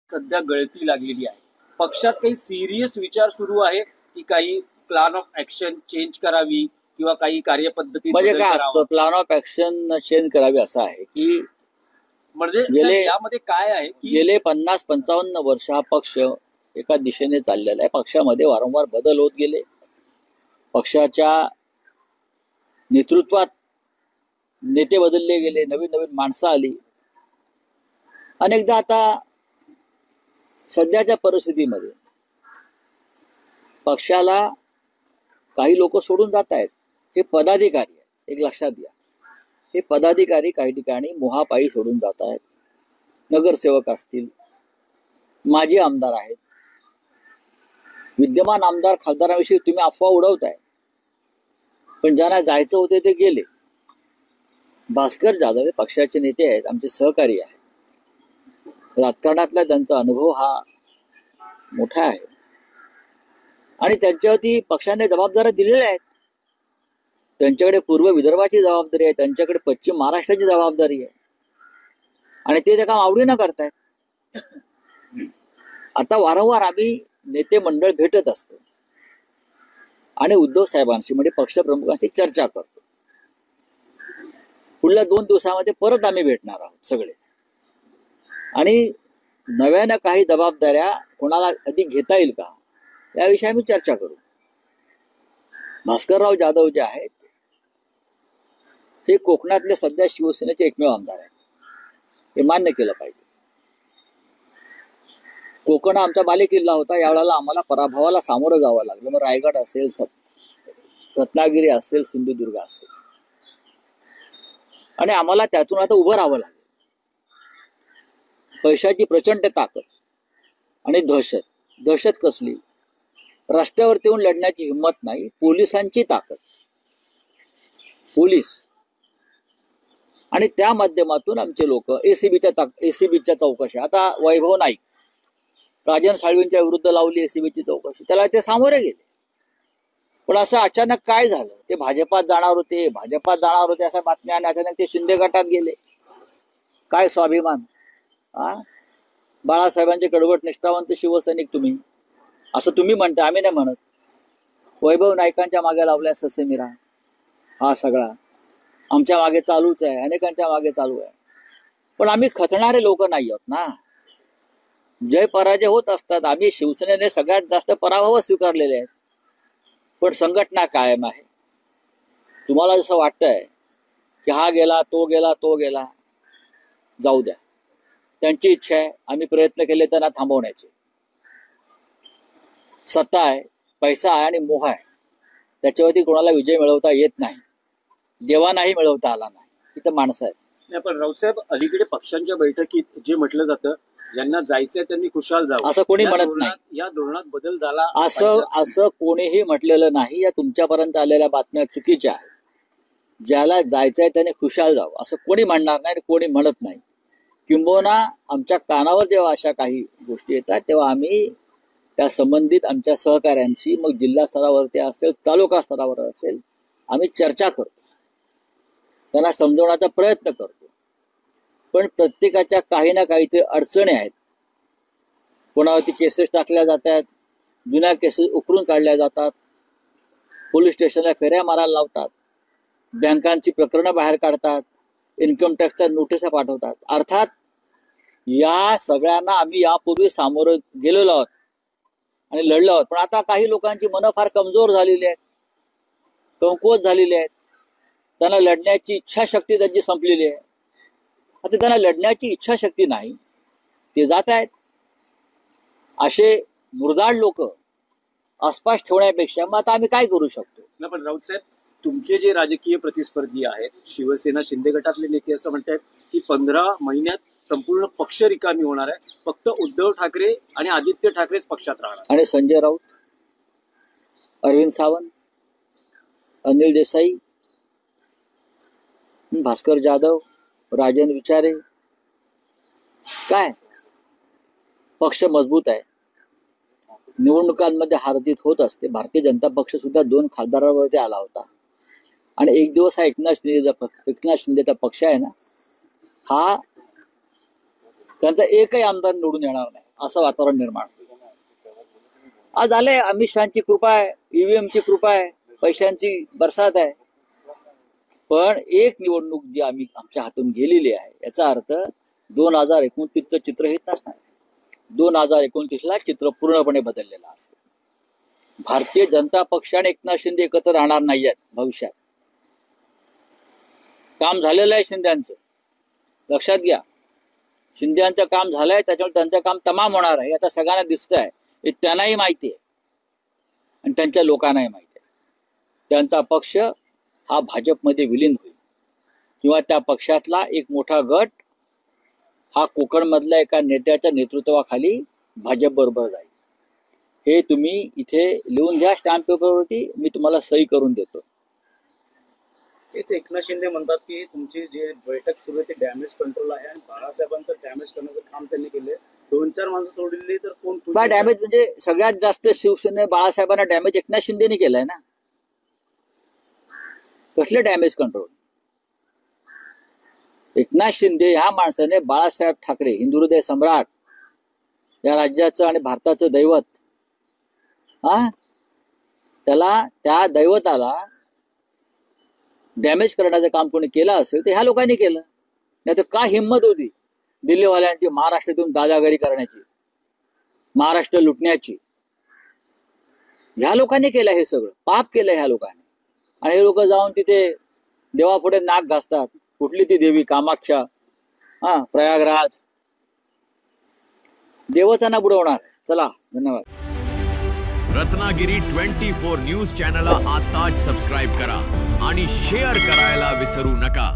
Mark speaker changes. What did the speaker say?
Speaker 1: सध्या गळती लागलेली आहे. पक्षात काही सिरियस विचार सुरू आहे की काही प्लॅन ऑफ ऍक्शन चेंज करावी किंवा काही कार्यपद्धती
Speaker 2: म्हणजे काय असतं, प्लॅन ऑफ ऍक्शन चेंज करावी असं आहे की
Speaker 1: म्हणजे यामध्ये काय आहे की
Speaker 2: गेले 50-55 वर्ष हा पक्ष एका दिशेने चाललेला आहे. पक्षामध्ये वारंवार बदल होत गेले. पक्षाच्या नेतृत्वात नेते बदलले गेले, नवीन नवीन माणसं आली. अनेकदा आता सध्याच्या परिस्थितीमध्ये पक्षाला काही लोक सोडून जात आहेत. हे पदाधिकारी आहेत, एक लक्षात घ्या. हे पदाधिकारी काही ठिकाणी मोहापायी सोडून जात आहेत. नगरसेवक असतील, माजी आमदार आहेत. विद्यमान आमदार खासदारांविषयी तुम्ही अफवा उडवताय, पण ज्यांना जायचं होते ते गेले. भास्कर जाधव हे पक्षाचे नेते आहेत, आमचे सहकारी आहेत. राजकारणातला त्यांचा अनुभव हा मोठा आहे आणि त्यांच्यावरती पक्षाने जबाबदाऱ्या दिलेल्या आहेत. त्यांच्याकडे पूर्व विदर्भाची जबाबदारी आहे, त्यांच्याकडे पश्चिम महाराष्ट्राची जबाबदारी आहे आणि ते काम आवडीनं करतायत. आता वारंवार आम्ही नेते मंडळ भेटत असतो आणि उद्धव साहेबांशी म्हणजे पक्षप्रमुखांशी चर्चा करतो. पुढल्या 2 दिवसामध्ये परत आम्ही भेटणार आहोत सगळे आणि नव्यानं काही जबाबदाऱ्या कोणाला अधिक घेता येईल का याविषयी आम्ही चर्चा करू. भास्करराव जाधव जे आहेत हे कोकणातले सध्या शिवसेनेचे एकमेव आमदार आहेत. हे मान्य केलं पाहिजे. कोकण आमचा बालेकिल्ला होता. यावेळेला आम्हाला पराभवाला सामोरं जावं लागलं. मग रायगड असेल, रत्नागिरी असेल, सिंधुदुर्ग असेल आणि आम्हाला त्यातून आता उभं राहावं लागलं. पैशाची प्रचंड ताकद आणि दहशत कसली, रस्त्यावरती येऊन लढण्याची हिंमत नाही. पोलिसांची ताकद, पोलीस आणि त्या माध्यमातून आमचे लोक एसीबीच्या चौकशी. आता वैभव नाईक राजन साळवींच्या विरुद्ध लावली एसीबीची चौकशी, त्याला ते सामोरे गेले. पण असं अचानक काय झालं, ते भाजपात जाणार होते अशा बातम्या आणि अचानक ते शिंदे गटात गेले. काय स्वाभिमान. बाळासाहेबांचे कडवट निष्ठावंत शिवसैनिक तुम्ही, असं तुम्ही म्हणता, आम्ही नाही म्हणत. वैभव नाईकांच्या मागे लावलाय ससेमिरा. हा सगळा आमच्या मागे चालूच आहे, अनेकांच्या मागे चालू आहे. पण आम्ही खचणारे लोक नाही आहोत ना. जय पराजय होत असतात. आम्ही शिवसेनेने सगळ्यात जास्त पराभव स्वीकारलेले आहेत, पण संघटना कायम आहे. तुम्हाला जसं वाटतंय की हा गेला तो गेला, जाऊ द्या. त्यांची इच्छा आहे, आम्ही प्रयत्न केले त्यांना थांबवण्याचे. सत्ता आहे, पैसा आहे आणि मोह आहे, त्याच्यावरती कोणाला विजय मिळवता येत नाही. देवानाही मिळवता आला नाही. इथं माणसं आहेत.
Speaker 1: पण रावसाहेब, अलीकडे पक्षांच्या बैठकीत जे म्हटलं जातं, ज्यांना जायचंय त्यांनी खुशाल जावं,
Speaker 2: असं कोणी म्हणत नाही.
Speaker 1: या धोरणात बदल झाला
Speaker 2: असं कोणीही म्हटलेलं नाही. या तुमच्यापर्यंत आलेल्या बातम्या चुकीच्या आहेत. ज्याला जायचंय त्याने खुशाल जावं असं कोणी म्हणणार नाही, कोणी म्हणत नाही. किंबहुना आमच्या कानावर जेव्हा अशा काही गोष्टी येतात तेव्हा आम्ही त्या संबंधित आमच्या सहकाऱ्यांशी, मग जिल्हा स्तरावरती असेल, तालुका स्तरावर असेल, आम्ही चर्चा करतो, त्यांना समजवण्याचा प्रयत्न करतो. पण प्रत्येकाच्या काही ना काहीतरी अडचणी आहेत. कोणावरती केसेस टाकल्या जातात, जुन्या केसेस उकरून काढल्या जातात, पोलीस स्टेशनला फेऱ्या मारायला लावतात, बँकांची प्रकरणं बाहेर काढतात, इन्कम टॅक्सच्या नोटिसा पाठवतात. अर्थात या सगळ्यांना आम्ही यापूर्वी सामोरं गेलेलो आहोत आणि लढलो आहोत. पण आता काही लोकांची मनं फार कमजोर झालेली आहेत, कमकुवत झालेली आहेत. त्यांना लढण्याची इच्छाशक्ती त्यांची संपलेली आहे. आता त्यांना लढण्याची इच्छाशक्ती नाही, ते जात आहेत. असे मुरदाड लोक आसपास ठेवण्यापेक्षा मग आता आम्ही काय करू शकतो.
Speaker 1: पण राऊत साहेब, तुमचे जे राजकीय प्रतिस्पर्धी आहेत, शिवसेना शिंदे गटातले नेते असं म्हणतात की 15 महिन्यात संपूर्ण पक्ष रिकामी होणार आहे, फक्त उद्धव ठाकरे आणि आदित्य ठाकरेच पक्षात राहणार.
Speaker 2: आणि संजय राऊत, अरविंद सावंत, अनिल देसाई, भास्कर जाधव, राजन विचारे, काय पक्ष मजबूत आहे. निवडणुकांमध्ये हारजीत होत असते. भारतीय जनता पक्ष सुद्धा 2 खासदारांवरती आला होता आणि एक दिवस हा एकनाथ शिंदेचा पक्ष आहे ना, हा त्यांचा एकही आमदार निवडून येणार नाही. असं वातावरण निर्माण होईल. आज आले अमित शहाची कृपा आहे, ईव्हीएमची कृपा आहे, पैशांची बरसात आहे. पण एक निवडणूक जी आमच्या हातून गेलेली आहे याचा अर्थ 2029चं चित्र हेच नसणार. 2029ला चित्र पूर्णपणे बदललेलं असतं. भारतीय जनता पक्ष आणि एकनाथ शिंदे एकत्र राहणार नाहीयेत भविष्यात. काम झालेलं आहे शिंद्यांचं, लक्षात घ्या. शिंद्यांचं काम झालंय, त्याच्यामुळे त्यांचं काम तमाम होणार आहे. आता सगळ्यांना दिसतंय, हे त्यांनाही माहिती आहे आणि त्यांच्या लोकांनाही माहिती आहे. त्यांचा पक्ष हा भाजपमध्ये विलीन होईल किंवा त्या पक्षातला एक मोठा गट हा कोकणमधल्या एका नेत्याच्या नेतृत्वाखाली भाजप बरोबर जाईल. हे तुम्ही इथे लिहून घ्या स्टॅम्प पेपरवरती, मी तुम्हाला सही करून देतो.
Speaker 1: तेच एकनाथ शिंदे म्हणतात की तुमची जे बैठक सुरू आहे ते डॅमेज कंट्रोल आहे आणि बाळासाहेबांचं डॅमेज करण्याचं काम त्यांनी केलंय. 2-4 माणसं सोडलेली तर कोण
Speaker 2: डॅमेज म्हणजे सगळ्यात जास्त शिवसेने बाळासाहेबांना डॅमेज एकनाथ शिंदेने केलाय ना. कसले डॅमेज कंट्रोल? एकनाथ शिंदे ह्या माणसाने बाळासाहेब ठाकरे हिंदुहृदय सम्राट, या राज्याचं आणि भारताचं दैवत, त्याला त्या दैवताला डॅमेज करण्याचं काम कोणी केलं असेल तर ह्या लोकांनी केलं. नाही तर काय हिंमत होती दिल्लीवाल्यांची महाराष्ट्रातून दादागिरी करण्याची, महाराष्ट्र लुटण्याची? ह्या लोकांनी केलं, हे सगळं पाप केलं ह्या लोकांनी. आणि हे लोक जाऊन तिथे देवापुढे नाक घासतात. कुठली ती देवी? कामाक्षा, प्रयागराज. देवाचा ना बुडवणार. चला, धन्यवाद.
Speaker 3: रत्नागिरी 24 न्यूज चॅनलला आताच सबस्क्राईब करा आणि शेअर करायला विसरू नका.